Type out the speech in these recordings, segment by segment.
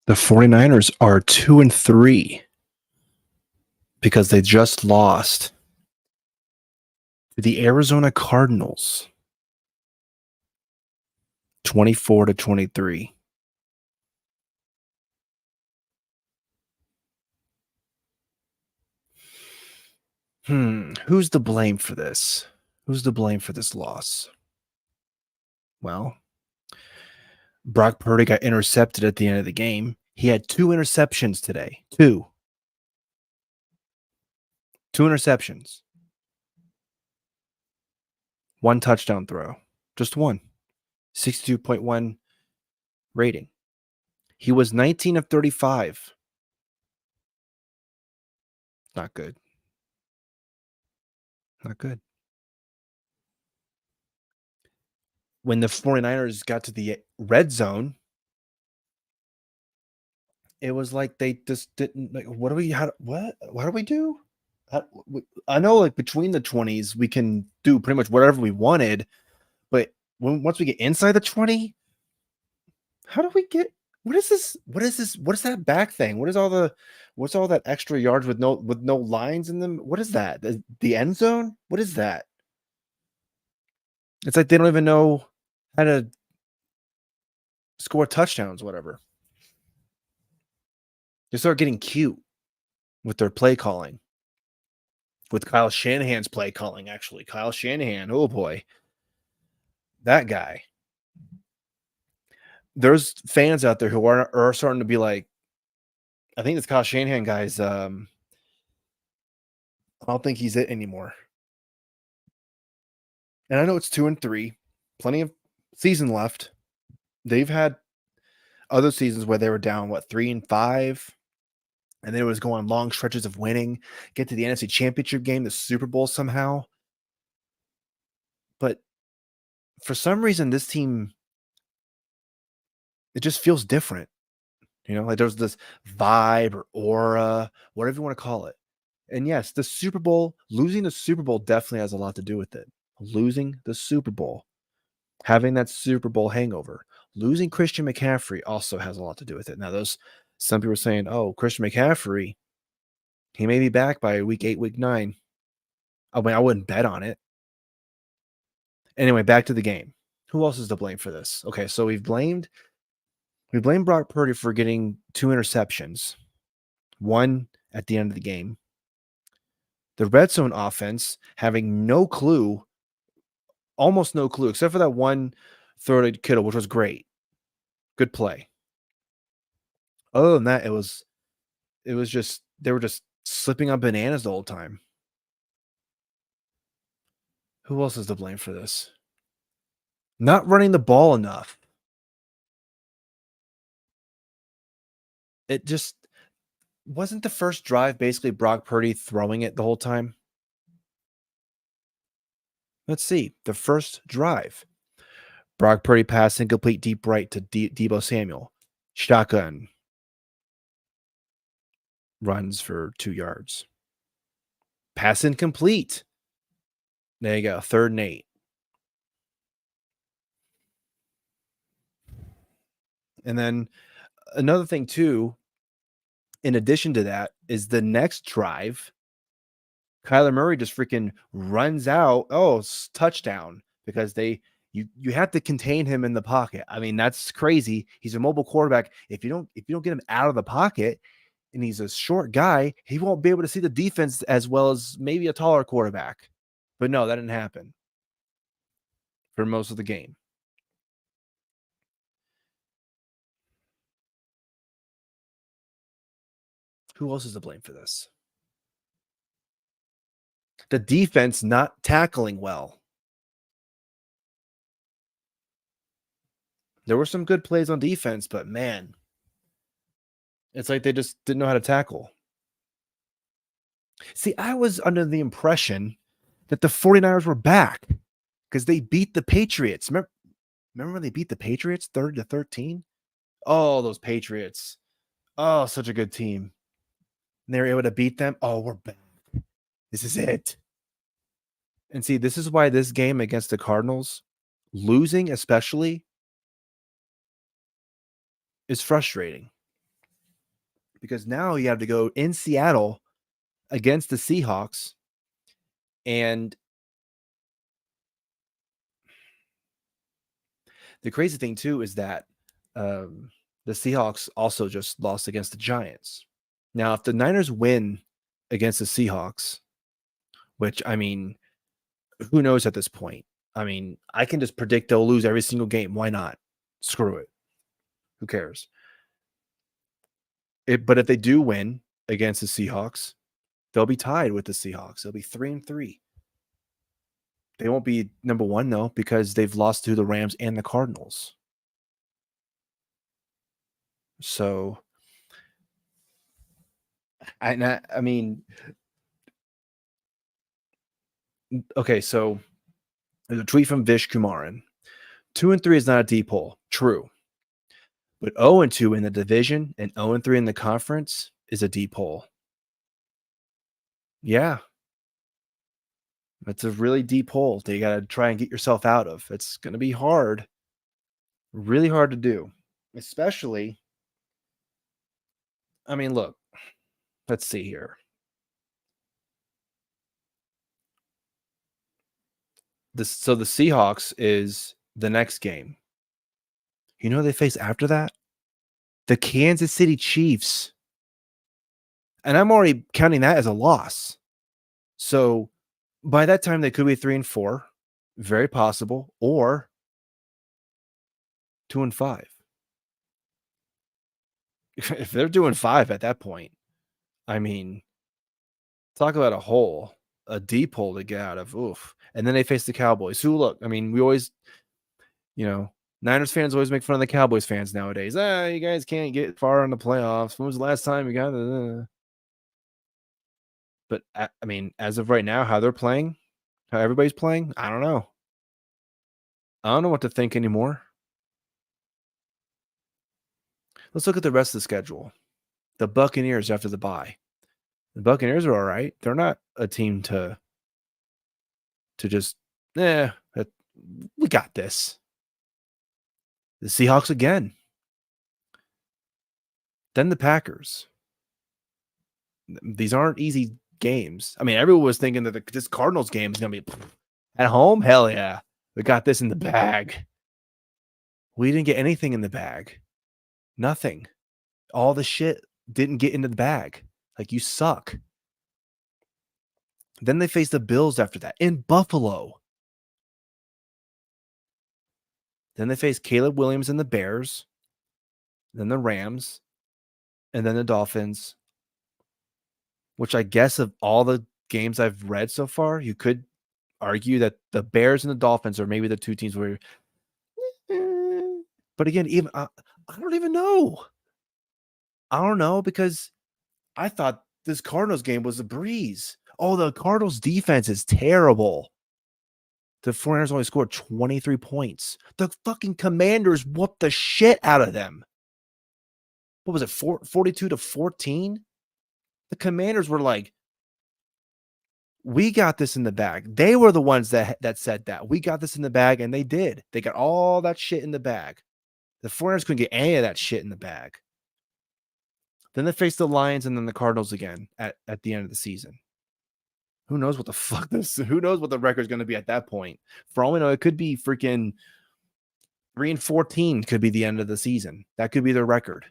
The 49ers are 2-3 because they just lost to the Arizona Cardinals 24-23. Who's to blame for this? Who's to blame for this loss? Well, Brock Purdy got intercepted at the end of the game. He had 2 interceptions today. Two interceptions. 1 touchdown throw. Just one. 62.1 rating. He was 19 of 35. Not good. Not good. When the 49ers got to the red zone, it was like they just didn't like, what? What do we do? I know, like, between the 20s, we can do pretty much whatever we wanted, but once we get inside the 20, how do we get? What is this? What is this? What is that back thing? What's all that extra yards with no lines in them? What is that? The end zone? What is that? It's like they don't even know how to score touchdowns, whatever. They start getting cute with their play calling. With Kyle Shanahan's play calling, actually. Kyle Shanahan, oh boy. That guy. There's fans out there who are starting to be like, I think this Kyle Shanahan guy's I don't think he's it anymore. And I know it's 2-3, plenty of season left. They've had other seasons where they were down 3-5, and then it was going long stretches of winning, get to the NFC Championship game, the Super Bowl somehow. But for some reason, this team, it just feels different. Like there's this vibe or aura, whatever you want to call it. And yes, losing the Super Bowl definitely has a lot to do with it. Losing the Super Bowl, having that Super Bowl hangover, losing Christian McCaffrey also has a lot to do with it. Now, some people are saying, oh, Christian McCaffrey, he may be back by week 8, week 9. I mean, I wouldn't bet on it. Anyway, back to the game. Who else is to blame for this? Okay, so we blamed Brock Purdy for getting 2 interceptions, 1 at the end of the game. The red zone offense having no clue, almost no clue, except for that one throw to Kittle, which was great. Good play. Other than that, it was just, they were just slipping on bananas the whole time. Who else is to blame for this? Not running the ball enough. It just wasn't the first drive basically Brock Purdy throwing it the whole time. Let's see. The first drive. Brock Purdy pass incomplete deep right to Deebo Samuel. Shotgun. Runs for 2 yards. Pass incomplete. There you go. 3rd and 8. And then another thing too, in addition to that, is the next drive, Kyler Murray just freaking runs out. Oh, touchdown, because you have to contain him in the pocket. I mean, that's crazy. He's a mobile quarterback. If you don't get him out of the pocket, and he's a short guy, he won't be able to see the defense as well as maybe a taller quarterback. But no, that didn't happen for most of the game. Who else is to blame for this? The defense not tackling well. There were some good plays on defense, but man, it's like they just didn't know how to tackle. See, I was under the impression that the 49ers were back because they beat the Patriots. Remember when they beat the Patriots 30-13? Oh, those Patriots. Oh, such a good team. And they were able to beat them. Oh, we're back. This is it. And see, this is why this game against the Cardinals, losing especially, is frustrating. because now you have to go in Seattle against the Seahawks. And the crazy thing too is that the Seahawks also just lost against the Giants. Now, if the Niners win against the Seahawks, which I mean, who knows at this point? I mean, I can just predict they'll lose every single game. Why not? Screw it. Who cares? But if they do win against the Seahawks, they'll be tied with the Seahawks. They'll be 3-3. They won't be number one though, because they've lost to the Rams and the Cardinals. So, I mean, okay. So there's a tweet from Vish Kumaran. 2-3 is not a deep hole. True. But 0-2 in the division and 0-3 in the conference is a deep hole. Yeah. It's a really deep hole that you got to try and get yourself out of. It's going to be hard. Really hard to do. Especially, I mean, look, let's see here. So the Seahawks is the next game. You know who they face after that? The Kansas City Chiefs. And I'm already counting that as a loss. So by that time, they could be 3-4. Very possible. Or 2-5. If they're doing 5 at that point, I mean, talk about a deep hole to get out of. Oof. And then they face the Cowboys. Who, look, I mean, we always, Niners fans always make fun of the Cowboys fans nowadays. You guys can't get far in the playoffs. When was the last time you got the? But I mean, as of right now, how they're playing, how everybody's playing, I don't know. I don't know what to think anymore. Let's look at the rest of the schedule. The Buccaneers after the bye. The Buccaneers are all right. They're not a team to just, we got this. The Seahawks again. Then the Packers. These aren't easy games. I mean, everyone was thinking that this Cardinals game is going to be at home. Hell yeah. We got this in the bag. We didn't get anything in the bag. Nothing. All the shit didn't get into the bag. Like, you suck. Then they face the Bills after that in Buffalo. Then they face Caleb Williams and the Bears. Then the Rams. And then the Dolphins. Which I guess of all the games I've read so far, you could argue that the Bears and the Dolphins are maybe the two teams where. But again, even I don't even know. I don't know, because I thought this Cardinals game was a breeze. Oh, the Cardinals defense is terrible. The 49ers only scored 23 points. The fucking Commanders whooped the shit out of them. What was it, 42-14? The Commanders were like, we got this in the bag. They were the ones that said that. We got this in the bag, and they did. They got all that shit in the bag. The 49ers couldn't get any of that shit in the bag. Then they faced the Lions and then the Cardinals again at the end of the season. Who knows what the fuck who knows what the record's going to be at that point? For all we know, it could be freaking 3-14 could be the end of the season. That could be their record.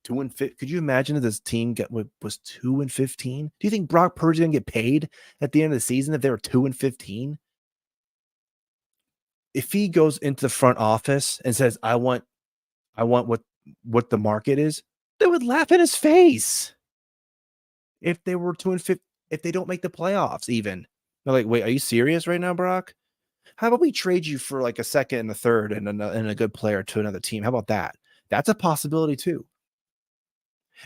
2-5. Could you imagine if this team was 2-15? Do you think Brock Purdy's going to get paid at the end of the season if they were 2-15? If he goes into the front office and says, I want what the market is, they would laugh in his face. If they were 2-15, if they don't make the playoffs, even they're like, wait, are you serious right now, Brock? How about we trade you for like a second and a third and a good player to another team? How about that? That's a possibility too.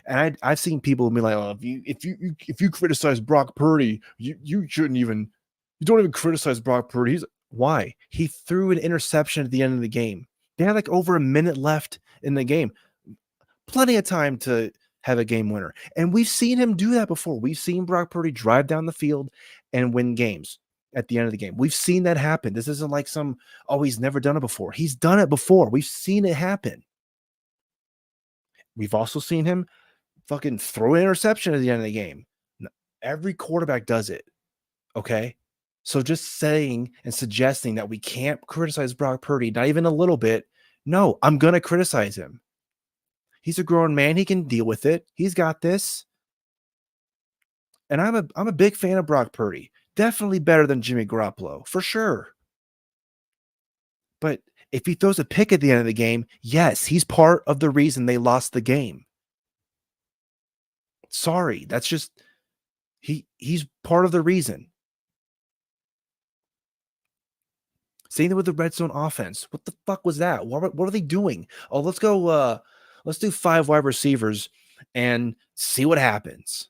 And I've seen people be like, oh, if you criticize Brock Purdy, you shouldn't even, you don't even criticize Brock Purdy. Why? He threw an interception at the end of the game. They had like over a minute left in the game. Plenty of time to have a game winner. And we've seen him do that before. We've seen Brock Purdy drive down the field and win games at the end of the game. We've seen that happen. This isn't like he's never done it before. He's done it before. We've seen it happen. We've also seen him fucking throw an interception at the end of the game. Every quarterback does it. Okay. So just saying and suggesting that we can't criticize Brock Purdy, not even a little bit. No, I'm going to criticize him. He's a grown man. He can deal with it. He's got this. And I'm a big fan of Brock Purdy. Definitely better than Jimmy Garoppolo, for sure. But if he throws a pick at the end of the game, yes, he's part of the reason they lost the game. Sorry, that's just he's part of the reason. Same thing with the red zone offense. What the fuck was that? What are they doing? Oh, let's do 5 wide receivers and see what happens.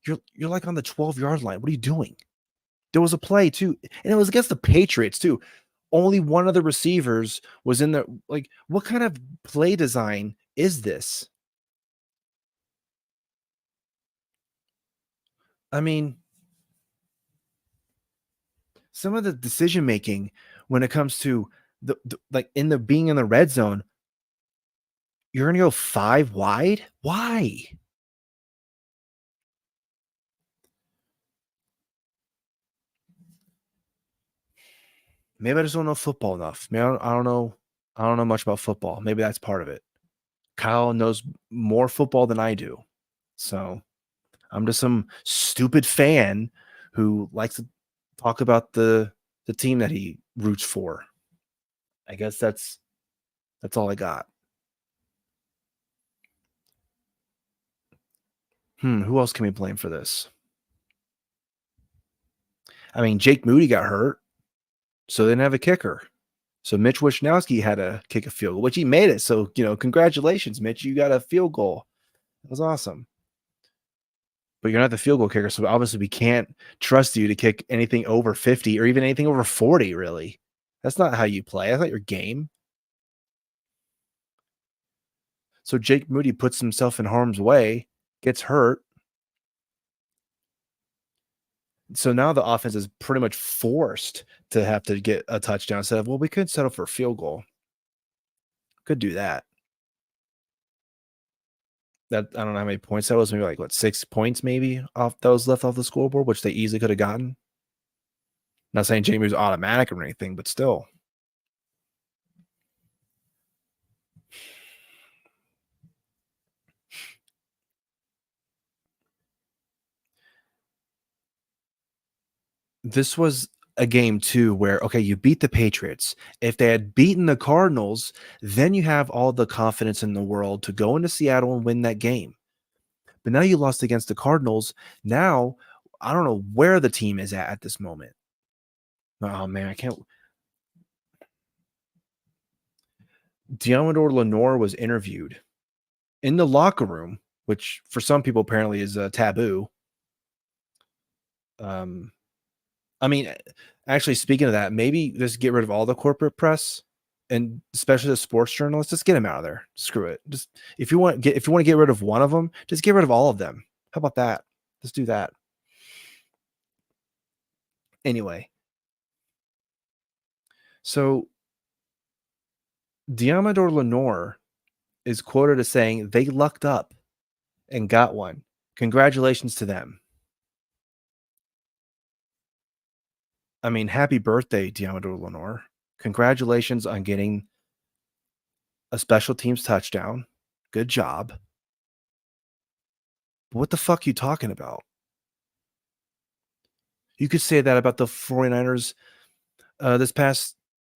You're like on the 12-yard line. What are you doing? There was a play too, and it was against the Patriots too. Only one of the receivers was in the like. What kind of play design is this? I mean, some of the decision making when it comes to the like in the being in the red zone, you're gonna go 5 wide. Why? Maybe I just don't know football enough. Maybe I don't know. I don't know much about football. Maybe that's part of it. Kyle knows more football than I do, so I'm just some stupid fan who likes to talk about the team that he roots for. I guess that's all I got. Who else can we blame for this? I mean, Jake Moody got hurt, so they didn't have a kicker. So Mitch Wishnowsky had to kick a field goal, which he made it. So, congratulations, Mitch. You got a field goal. That was awesome. But you're not the field goal kicker, so obviously we can't trust you to kick anything over 50 or even anything over 40, really. That's not how you play. That's not your game. So Jake Moody puts himself in harm's way, gets hurt. So now the offense is pretty much forced to have to get a touchdown instead of, well, we could settle for a field goal. Could do that. That I don't know how many points that was. Maybe like what 6 points maybe off that was left off the scoreboard, which they easily could have gotten. Not saying Jamie was automatic or anything, but still. This was a game too where okay, you beat the Patriots. If they had beaten the Cardinals, then you have all the confidence in the world to go into Seattle and win that game. But now you lost against the Cardinals. Now I don't know where the team is at this moment. Oh man, I can't. Diamador Lenore was interviewed in the locker room, which for some people apparently is a taboo. Um, I mean, actually, speaking of that, maybe just get rid of all the corporate press and especially the sports journalists. Just get them out of there. Screw it. Just if you want to get rid of one of them, just get rid of all of them. How about that? Let's do that. Anyway, so Diamador Lenore is quoted as saying they lucked up and got one. Congratulations to them. I mean, happy birthday, Diamador Lenore. Congratulations on getting a special teams touchdown. Good job. But what the fuck are you talking about? You could say that about the 49ers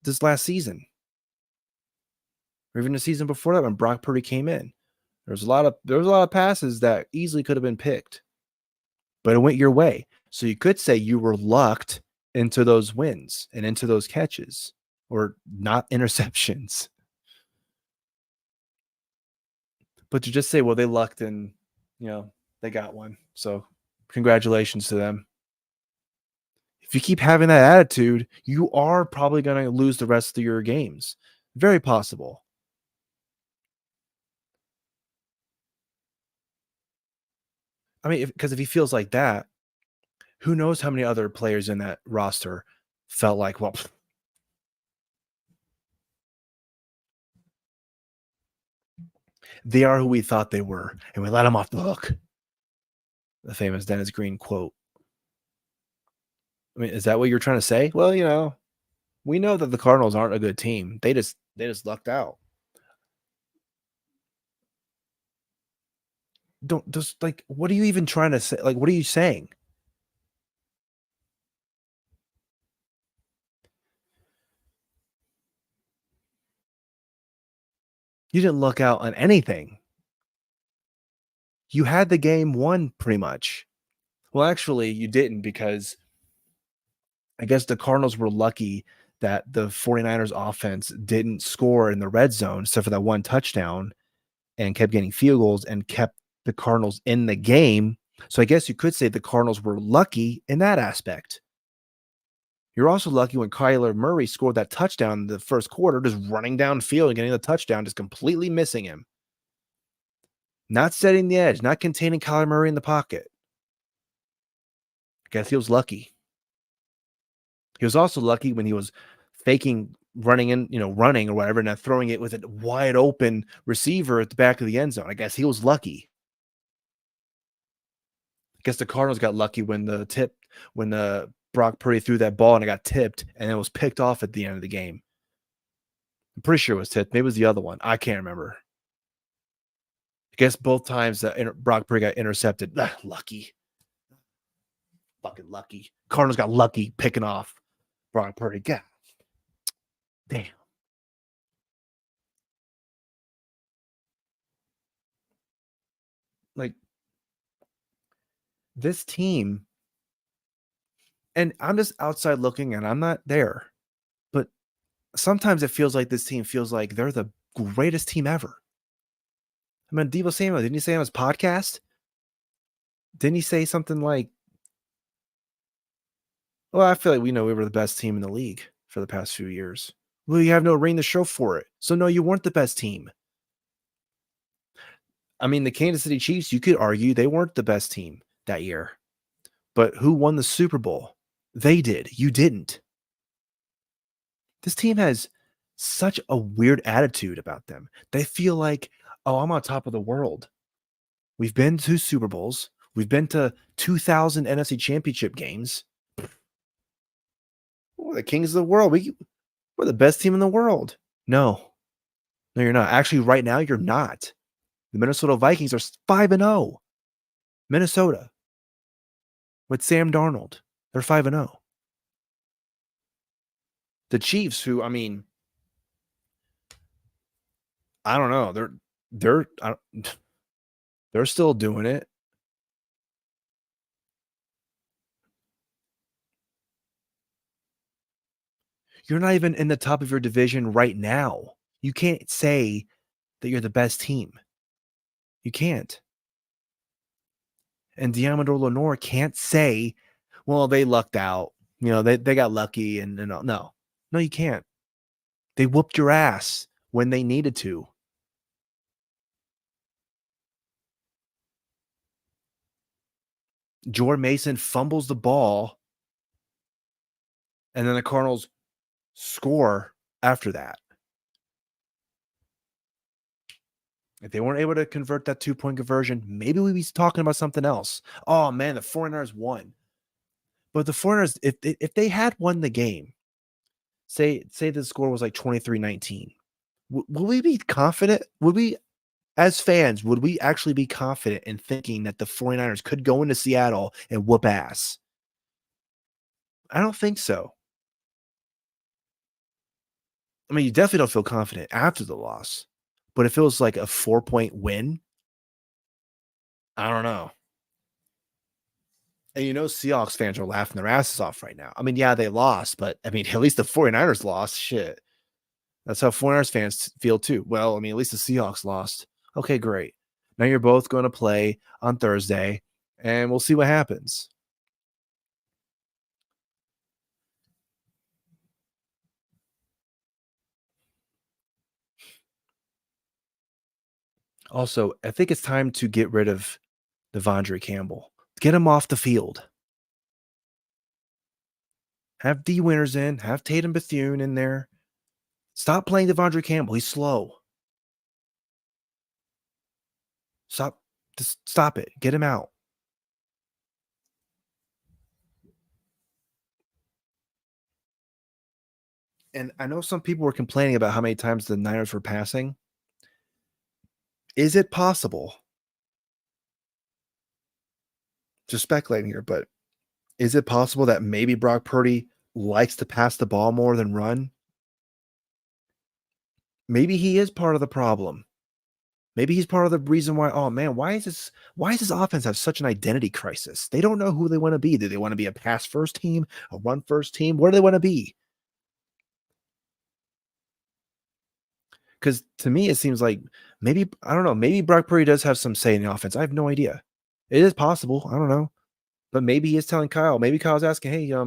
this last season. Or even the season before that when Brock Purdy came in. There was a lot of passes that easily could have been picked. But it went your way. So you could say you were lucked into those wins and into those catches or not interceptions. But to just say, well, they lucked and, they got one. So congratulations to them. If you keep having that attitude, you are probably going to lose the rest of your games. Very possible. I mean, because if he feels like that, who knows how many other players in that roster felt like, well, They are who we thought they were, and we let them off the hook. The famous Dennis Green quote. I mean, is that what you're trying to say? Well, we know that the Cardinals aren't a good team. They just lucked out. Don't just like what are you even trying to say? Like, what are you saying? You didn't luck out on anything. You had the game won pretty much. Well, actually, you didn't because I guess the Cardinals were lucky that the 49ers offense didn't score in the red zone except for that one touchdown and kept getting field goals and kept the Cardinals in the game. So I guess you could say the Cardinals were lucky in that aspect. You're also lucky when Kyler Murray scored that touchdown in the first quarter, just running downfield and getting the touchdown, just completely missing him. Not setting the edge, not containing Kyler Murray in the pocket. I guess he was lucky. He was also lucky when he was faking running in, running or whatever, and then throwing it with a wide open receiver at the back of the end zone. I guess he was lucky. I guess the Cardinals got lucky when the Brock Purdy threw that ball and it got tipped and it was picked off at the end of the game. I'm pretty sure it was tipped. Maybe it was the other one. I can't remember. I guess both times that Brock Purdy got intercepted. Lucky. Fucking lucky. Cardinals got lucky picking off Brock Purdy. God damn. Like this team, and I'm just outside looking and I'm not there, but sometimes it feels like this team feels like they're the greatest team ever. I mean, Debo Samuel, didn't he say on his podcast? Didn't he say something like, well, I feel like we were the best team in the league for the past few years. Well, you have no ring to show for it. So, no, you weren't the best team. I mean, the Kansas City Chiefs, you could argue they weren't the best team that year. But who won the Super Bowl? They did. You didn't. This team has such a weird attitude about them. They feel like, oh, I'm on top of the world. We've been to Super Bowls. We've been to 2000 NFC Championship games. We're the kings of the world. We're the best team in the world. No, no, you're not. Actually, right now, you're not. The Minnesota Vikings are 5-0. Minnesota with Sam Darnold. They're 5-0. The Chiefs, who, I mean, I don't know. They're still doing it. You're not even in the top of your division right now. You can't say that you're the best team. You can't. And Diamador Lenore can't say, well, they lucked out. They got lucky and no. No, you can't. They whooped your ass when they needed to. Jordan Mason fumbles the ball, and then the Cardinals score after that. If they weren't able to convert that 2-point conversion, maybe we'd be talking about something else. Oh man, the 49ers won. But the 49ers, if they had won the game, say the score was like 23-19, would we be confident? Would we, as fans, would we actually be confident in thinking that the 49ers could go into Seattle and whoop ass? I don't think so. I mean, you definitely don't feel confident after the loss, but if it was like a 4-point win, I don't know. And Seahawks fans are laughing their asses off right now. I mean, yeah, they lost, but I mean, at least the 49ers lost. Shit. That's how 49ers fans feel too. Well, I mean, at least the Seahawks lost. Okay, great. Now you're both going to play on Thursday, and we'll see what happens. Also, I think it's time to get rid of Devondre Campbell. Get him off the field. Have D Winners in. Have Tatum Bethune in there. Stop playing Devondre Campbell. He's slow. Stop. Just stop it. Get him out. And I know some people were complaining about how many times the Niners were passing. Is it possible? Just speculating here, but is it possible that maybe Brock Purdy likes to pass the ball more than run? Maybe he is part of the problem. Maybe he's part of the reason why, oh man, why is this offense have such an identity crisis? They don't know who they want to be. Do they want to be a pass first team, a run first team? What do they want to be? Because to me, it seems like maybe, I don't know, maybe Brock Purdy does have some say in the offense. I have no idea. It is possible. I don't know. But maybe he is telling Kyle. Maybe Kyle's asking, hey, I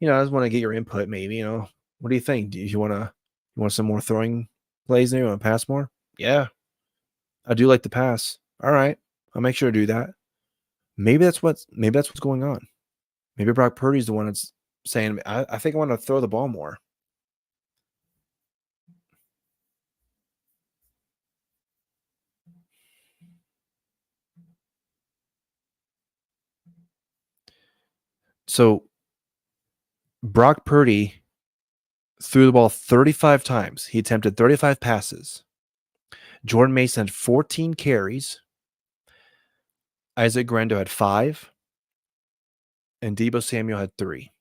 just want to get your input, maybe, what do you think? Do you want some more throwing plays there? You want to pass more? Yeah, I do like the pass. All right. I'll make sure to do that. Maybe that's what's going on. Maybe Brock Purdy's the one that's saying, I think I want to throw the ball more. So Brock Purdy threw the ball 35 times. He attempted 35 passes. Jordan Mason had 14 carries. Isaac Grando had 5. And Deebo Samuel had 3.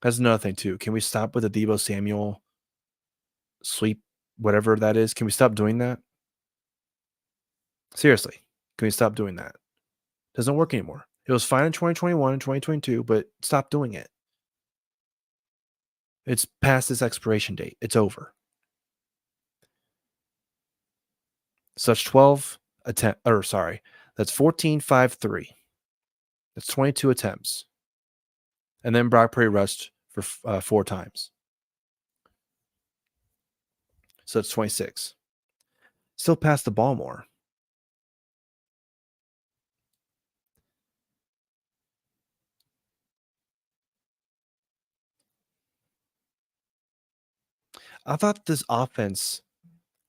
That's another thing, too. Can we stop with the Deebo Samuel sweep, whatever that is? Can we stop doing that? Seriously, can we stop doing that? Doesn't work anymore. It was fine in 2021 and 2022, but stop doing it. It's past its expiration date. It's over. Such 12 attempt, or sorry, that's 14, 5, 3. That's 22 attempts. And then Brock Purdy rushed for 4 times. So it's 26. Still pass the ball more. I thought this offense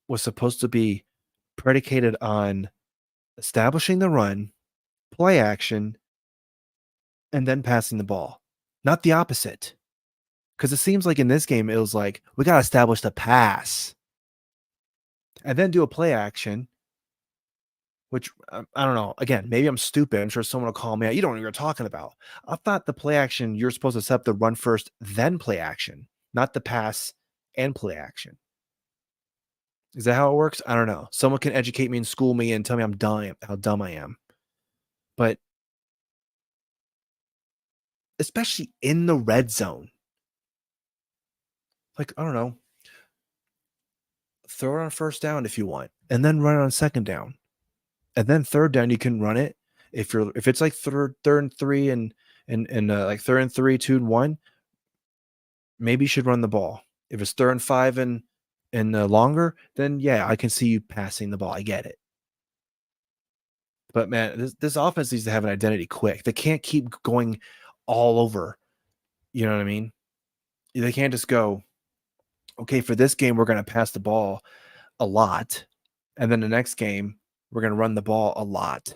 was supposed to be predicated on establishing the run, play action, and then passing the ball, not the opposite. Because it seems like in this game, it was like, we got to establish the pass and then do a play action, which I don't know. Again, maybe I'm stupid. I'm sure someone will call me out. You don't know what you're talking about. I thought the play action, you're supposed to set up the run first, then play action, not the pass and play action. Is that how it works? I don't know. Someone can educate me and school me and tell me I'm dumb, how dumb I am. But especially in the red zone, like, I don't know, throw it on first down if you want, and then run it on second down. And then third down, you can run it. If it's like third and 3 and like third and 3, 2 and 1, maybe you should run the ball. If it's third and 5 and longer, then yeah, I can see you passing the ball. I get it. But man, this offense needs to have an identity quick. They can't keep going all over. You know what I mean? They can't just go, okay, for this game, we're going to pass the ball a lot. And then the next game, we're going to run the ball a lot.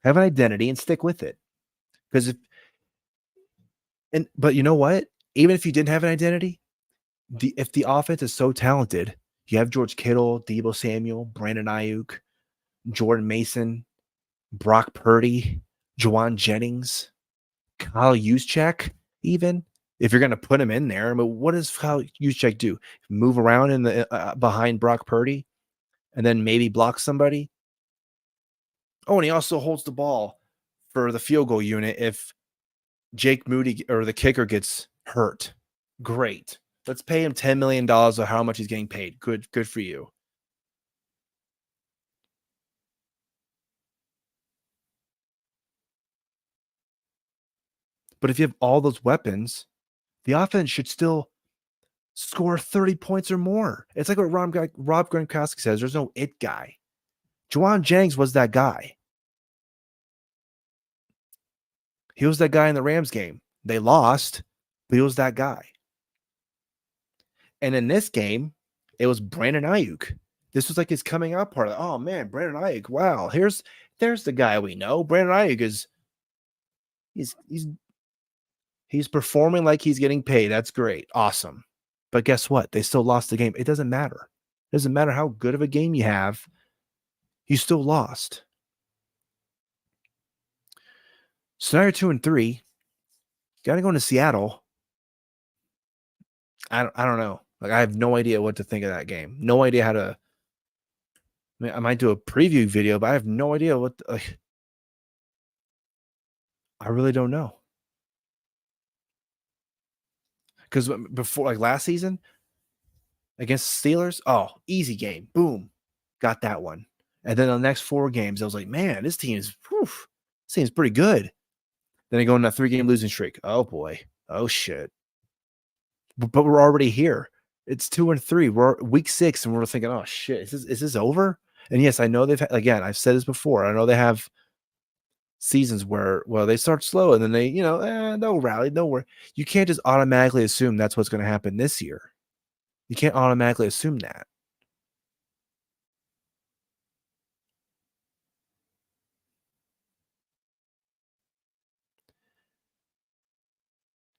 Have an identity and stick with it. Because but you know what? Even if you didn't have an identity, if the offense is so talented, you have George Kittle, Deebo Samuel, Brandon Ayuk, Jordan Mason, Brock Purdy, Juwan Jennings, Kyle Juszczyk, even if you're going to put him in there. I mean, what does Kyle Juszczyk do? Move around in the behind Brock Purdy and then maybe block somebody? Oh, and he also holds the ball for the field goal unit if Jake Moody or the kicker gets hurt. Great. Let's pay him $10 million or how much he's getting paid. Good for you. But if you have all those weapons, the offense should still score 30 points or more. It's like what Rob Gronkowski says. There's no it guy. Juwan Jennings was that guy. He was that guy in the Rams game. They lost, but he was that guy. And in this game, it was Brandon Ayuk. This was like his coming out party. Oh man, Brandon Ayuk. Wow, there's the guy we know. Brandon Ayuk is he's he's he's performing like he's getting paid. That's great. Awesome. But guess what? They still lost the game. It doesn't matter. It doesn't matter how good of a game you have. You still lost. So now you're 2-3. Got to go into Seattle. I don't know. Like I have no idea what to think of that game. No idea how to. I mean, I might do a preview video, but I have no idea what. I really don't know. Because before, like last season against the Steelers, oh, easy game, boom, got that one. And then the next 4 games, I was like, man, this team's pretty good. Then they go on a 3-game losing streak. Oh boy, oh shit. But we're already here. It's 2-3. We're week 6, and we're thinking, oh shit, is this over? And yes, I know they've again. I've said this before. I know they have seasons where they start slow and then they they'll rally. Don't worry. You can't just automatically assume that's what's going to happen this year. You can't automatically assume that.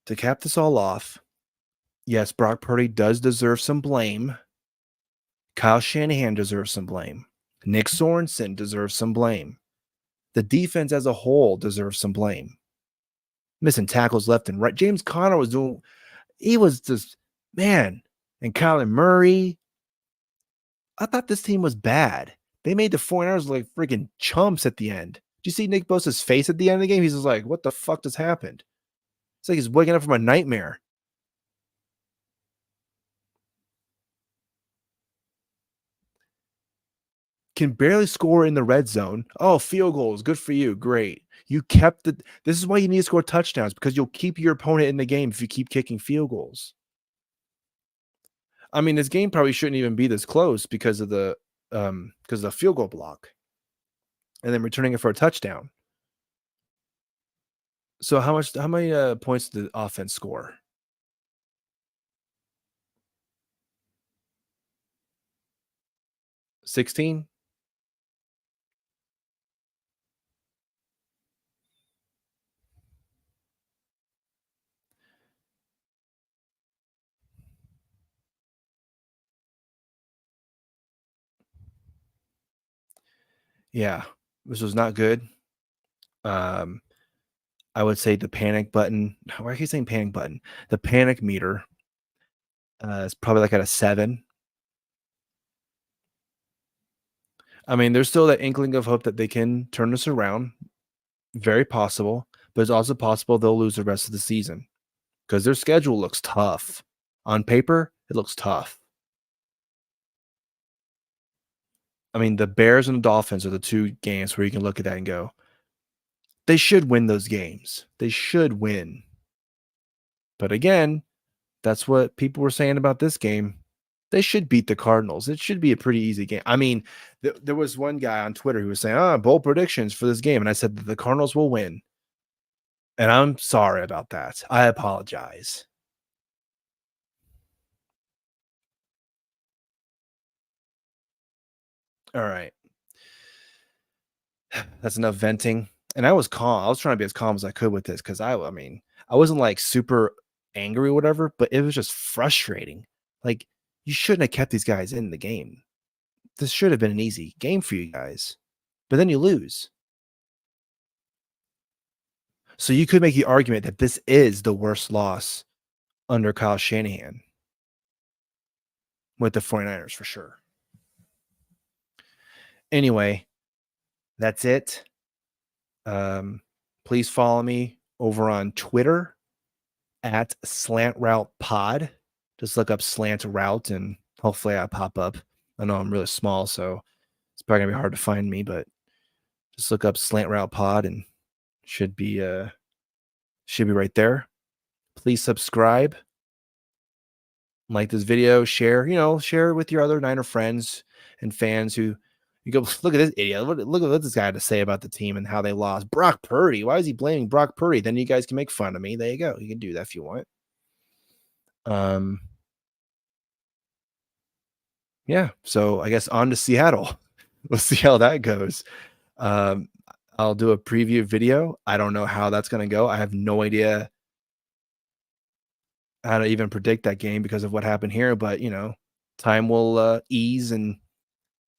To cap this all off, yes, Brock Purdy does deserve some blame. Kyle Shanahan deserves some blame. Nick Sorensen deserves some blame. The defense as a whole deserves some blame. Missing tackles left and right. James Conner he was just, man. And Kyler Murray. I thought this team was bad. They made the 49ers like freaking chumps at the end. Did you see Nick Bosa's face at the end of the game? He's just like, what the fuck just happened? It's like he's waking up from a nightmare. Can barely score in the red zone. Oh, field goals. Good for you. Great. You kept the. This is why you need to score touchdowns, because you'll keep your opponent in the game if you keep kicking field goals. I mean, this game probably shouldn't even be this close because of the field goal block, and then returning it for a touchdown. So how many points did the offense score? 16? Yeah, this was not good. Um, I would say the panic button. Why are you saying panic button? The panic meter is probably like at a 7. I mean, there's still that inkling of hope that they can turn this around. Very possible, but it's also possible they'll lose the rest of the season because their schedule looks tough. On paper, it looks tough. I mean, the Bears and the Dolphins are the 2 games where you can look at that and go, they should win those games. They should win. But again, that's what people were saying about this game. They should beat the Cardinals. It should be a pretty easy game. I mean, there was one guy on Twitter who was saying, bold predictions for this game. And I said that the Cardinals will win. And I'm sorry about that. I apologize. All right. That's enough venting. And I was calm. I was trying to be as calm as I could with this because I mean, I wasn't like super angry or whatever, but it was just frustrating. Like, you shouldn't have kept these guys in the game. This should have been an easy game for you guys, but then you lose. So you could make the argument that this is the worst loss under Kyle Shanahan with the 49ers for sure. Anyway, that's it. Please follow me over on Twitter at Slant Route Pod. Just look up Slant Route and hopefully I pop up. I know I'm really small, so it's probably gonna be hard to find me, but just look up Slant Route Pod and should be right there. Please subscribe, like this video, share it with your other Niner friends and fans who you go, look at this idiot. Look at what this guy had to say about the team and how they lost. Brock Purdy. Why is he blaming Brock Purdy? Then you guys can make fun of me. There you go. You can do that if you want. Yeah, so I guess on to Seattle. We'll see how that goes. Um, I'll do a preview video. I don't know how that's gonna go. I have no idea how to even predict that game because of what happened here, but, time will, ease and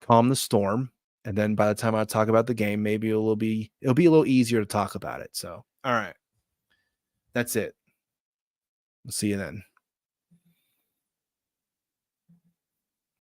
calm the storm, and then by the time I talk about the game, maybe it'll be a little easier to talk about it, so, alright. That's it. We'll see you then.